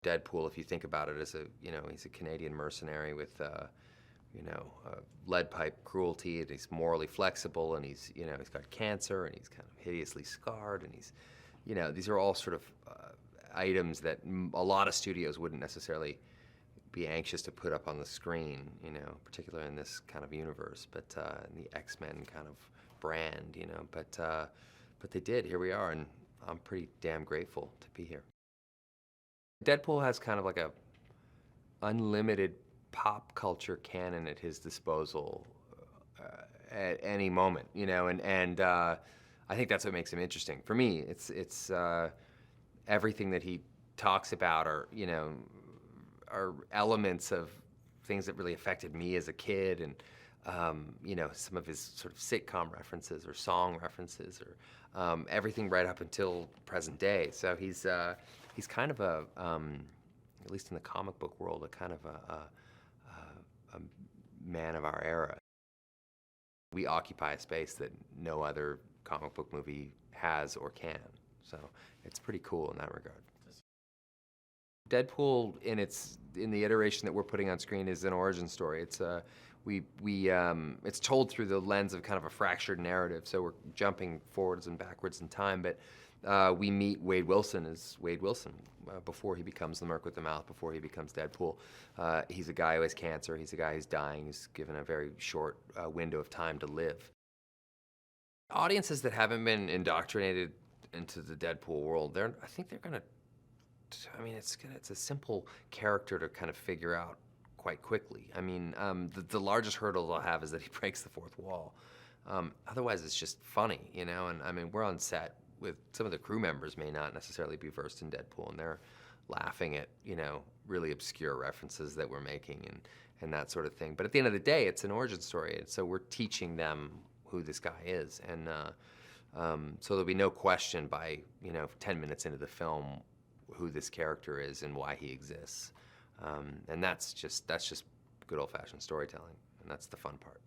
Deadpool, if you think about it, as he's a Canadian mercenary with, lead pipe cruelty, and he's morally flexible, and he's got cancer, and he's kind of hideously scarred, and these are all sort of items that a lot of studios wouldn't necessarily be anxious to put up on the screen, particularly in this kind of universe, but in the X-Men kind of brand, but they did. Here we are, and I'm pretty damn grateful to be here. Deadpool has kind of like a unlimited pop culture canon at his disposal at any moment, and I think that's what makes him interesting. For me, it's everything that he talks about are elements of things that really affected me as a kid, and some of his sort of sitcom references or song references, or everything right up until present day. So he's kind of at least in the comic book world, a kind of a man of our era. We occupy a space that no other comic book movie has or can. So it's pretty cool in that regard. Deadpool, in the iteration that we're putting on screen, is an origin story. It's it's told through the lens of kind of a fractured narrative. So we're jumping forwards and backwards in time, but we meet Wade Wilson as Wade Wilson before he becomes the Merc with the Mouth, before he becomes Deadpool. He's a guy who has cancer. He's a guy who's dying. He's given a very short window of time to live. Audiences that haven't been indoctrinated into the Deadpool world, I think they're gonna. I mean, it's a simple character to kind of figure out quite quickly. I mean, the largest hurdle they'll have is that he breaks the fourth wall. Otherwise, it's just funny, And I mean, we're on set with some of the crew members may not necessarily be versed in Deadpool, and they're laughing at really obscure references that we're making and that sort of thing. But at the end of the day, it's an origin story, and so we're teaching them who this guy is, and so there'll be no question by 10 minutes into the film who this character is and why he exists, and that's just good old-fashioned storytelling, and that's the fun part.